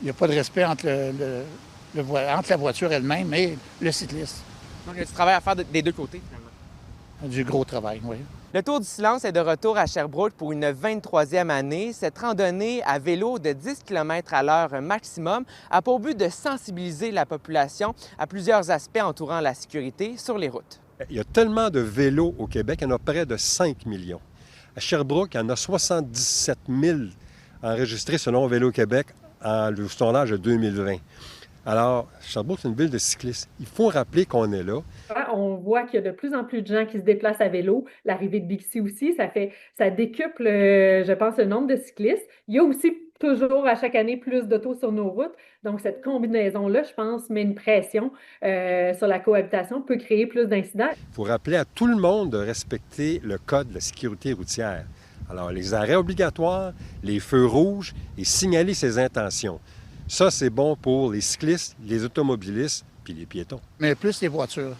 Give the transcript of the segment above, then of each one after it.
Il n'y a pas de respect entre, entre la voiture elle-même et le cycliste. Donc, il y a du travail à faire des deux côtés, finalement. Du gros travail, oui. Le Tour du silence est de retour à Sherbrooke pour une 23e année. Cette randonnée à vélo de 10 km à l'heure maximum a pour but de sensibiliser la population à plusieurs aspects entourant la sécurité sur les routes. Il y a tellement de vélos au Québec, il y en a près de 5 millions. À Sherbrooke, il y en a 77 000 enregistrés selon Vélo Québec le sondage de 2020. Alors, Sherbrooke, c'est une ville de cyclistes. Il faut rappeler qu'on est là. On voit qu'il y a de plus en plus de gens qui se déplacent à vélo. L'arrivée de Bixi aussi, ça décuple, je pense, le nombre de cyclistes. Il y a aussi toujours à chaque année plus d'autos sur nos routes. Donc, cette combinaison-là, je pense, met une pression sur la cohabitation, peut créer plus d'incidents. Il faut rappeler à tout le monde de respecter le code de la sécurité routière. Alors, les arrêts obligatoires, les feux rouges et signaler ses intentions. Ça, c'est bon pour les cyclistes, les automobilistes puis les piétons. Mais plus les voitures.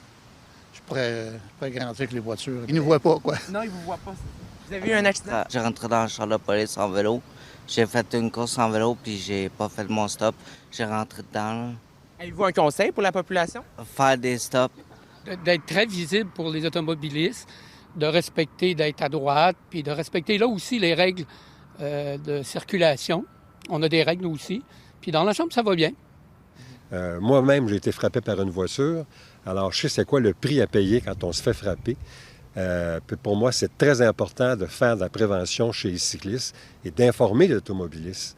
Je pourrais garantir que les voitures, ils ne nous voient pas, quoi. Non, ils ne vous voient pas. Vous avez eu un accident? J'ai rentré dans le char de police en vélo. J'ai fait une course en vélo, puis j'ai pas fait mon stop. J'ai rentré dedans. Avez-vous un conseil pour la population? Faire des stops. D'être très visible pour les automobilistes, de respecter, d'être à droite, puis de respecter là aussi les règles de circulation. On a des règles nous aussi. Puis dans la chambre, ça va bien. Moi-même, j'ai été frappé par une voiture. Alors, je sais c'est quoi le prix à payer quand on se fait frapper. Puis pour moi, c'est très important de faire de la prévention chez les cyclistes et d'informer les automobilistes.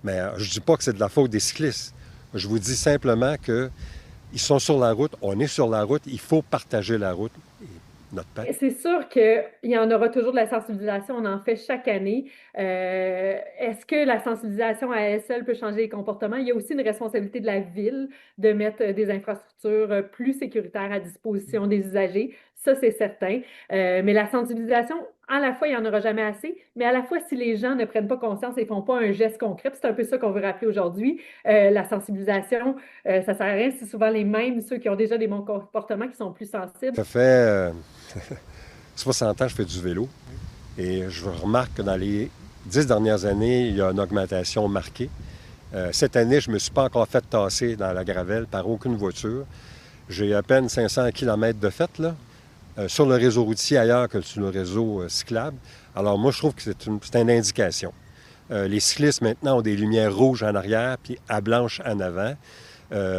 Mais je ne dis pas que c'est de la faute des cyclistes. Je vous dis simplement qu'ils sont sur la route, on est sur la route, il faut partager la route. C'est sûr qu'il y en aura toujours de la sensibilisation, on en fait chaque année. Est-ce que la sensibilisation à elle seule peut changer les comportements? Il y a aussi une responsabilité de la ville de mettre des infrastructures plus sécuritaires à disposition des usagers. Ça, c'est certain. Mais la sensibilisation, à la fois, il n'y en aura jamais assez, mais à la fois, si les gens ne prennent pas conscience et ne font pas un geste concret, c'est un peu ça qu'on veut rappeler aujourd'hui, la sensibilisation, ça ne sert à rien, c'est souvent les mêmes, ceux qui ont déjà des bons comportements, qui sont plus sensibles. Ça fait 60 ans que je fais du vélo et je remarque que dans les 10 dernières années, il y a une augmentation marquée. Cette année, je ne me suis pas encore fait tasser dans la gravelle par aucune voiture. J'ai à peine 500 km de fait, là, sur le réseau routier ailleurs que sur le réseau cyclable. Alors moi, je trouve que c'est une indication. Les cyclistes, maintenant, ont des lumières rouges en arrière puis à blanche en avant.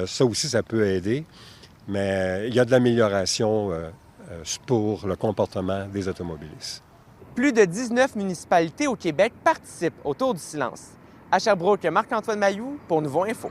Ça aussi, ça peut aider. Mais il y a de l'amélioration pour le comportement des automobilistes. Plus de 19 municipalités au Québec participent au Tour du silence. À Sherbrooke, Marc-Antoine Mailloux pour Nouveau Info.